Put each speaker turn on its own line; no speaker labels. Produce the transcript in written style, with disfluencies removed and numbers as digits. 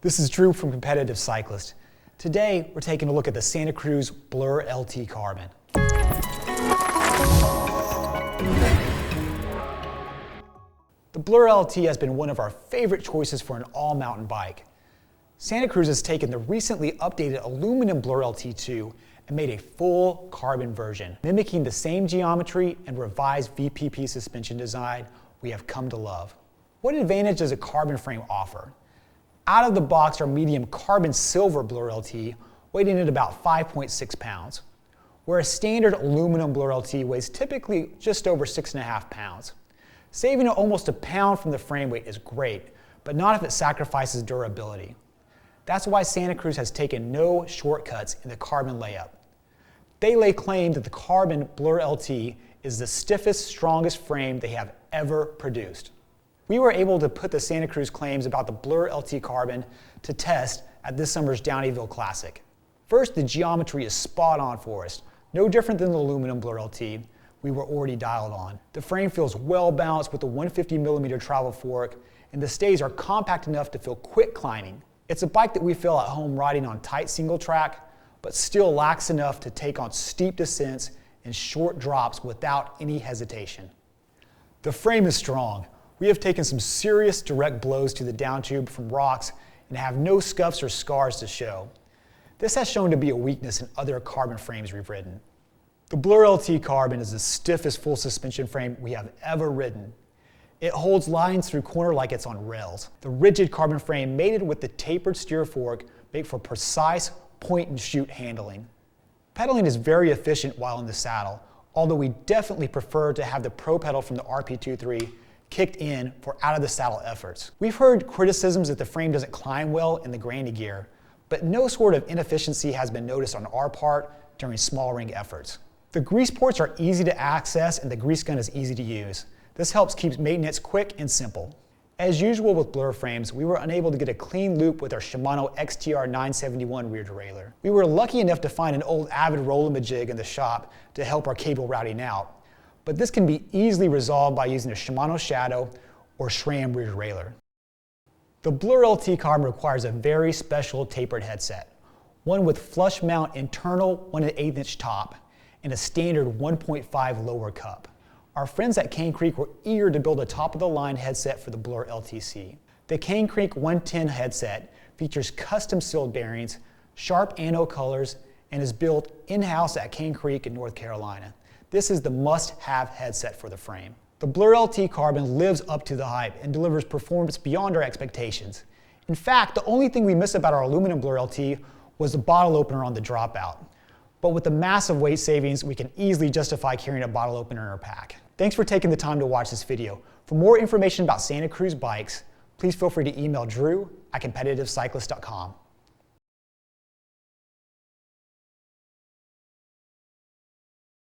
This is Drew from Competitive Cyclist. Today, we're taking a look at the Santa Cruz Blur LT Carbon. The Blur LT has been one of our favorite choices for an all-mountain bike. Santa Cruz has taken the recently updated aluminum Blur LT2 and made a full carbon version, mimicking the same geometry and revised VPP suspension design we have come to love. What advantage does a carbon frame offer? Out of the box, our medium carbon silver Blur LT weighed in at about 5.6 pounds, where a standard aluminum Blur LT weighs typically just over 6.5 pounds. Saving almost a pound from the frame weight is great, but not if it sacrifices durability. That's why Santa Cruz has taken no shortcuts in the carbon layup. They lay claim that the carbon Blur LT is the stiffest, strongest frame they have ever produced. We were able to put the Santa Cruz claims about the Blur LT Carbon to test at this summer's Downeyville Classic. First, the geometry is spot on for us. No different than the aluminum Blur LT we were already dialed on. The frame feels well balanced with a 150mm travel fork, and the stays are compact enough to feel quick climbing. It's a bike that we feel at home riding on tight single track, but still lax enough to take on steep descents and short drops without any hesitation. The frame is strong. We have taken some serious direct blows to the down tube from rocks and have no scuffs or scars to show. This has shown to be a weakness in other carbon frames we've ridden. The Blur LT Carbon is the stiffest full suspension frame we have ever ridden. It holds lines through corner like it's on rails. The rigid carbon frame mated with the tapered steer fork make for precise point and shoot handling. Pedaling is very efficient while in the saddle, although we definitely prefer to have the pro pedal from the RP23 kicked in for out of the saddle efforts. We've heard criticisms that the frame doesn't climb well in the granny gear, but no sort of inefficiency has been noticed on our part during small ring efforts. The grease ports are easy to access and the grease gun is easy to use. This helps keep maintenance quick and simple. As usual with Blur frames, we were unable to get a clean loop with our Shimano XTR 971 rear derailleur. We were lucky enough to find an old Avid roll-a-majig in the shop to help our cable routing out, but this can be easily resolved by using a Shimano Shadow or SRAM rear derailleur. The Blur LT Carbon requires a very special tapered headset, one with flush mount internal 1/8 inch top and a standard 1.5 lower cup. Our friends at Cane Creek were eager to build a top-of-the-line headset for the Blur LTC. The Cane Creek 110 headset features custom sealed bearings, sharp anode colors, and is built in-house at Cane Creek in North Carolina. This is the must-have headset for the frame. The Blur LT Carbon lives up to the hype and delivers performance beyond our expectations. In fact, the only thing we missed about our aluminum Blur LT was the bottle opener on the dropout. But with the massive weight savings, we can easily justify carrying a bottle opener in our pack. Thanks for taking the time to watch this video. For more information about Santa Cruz bikes, please feel free to email Drew at competitivecyclist.com.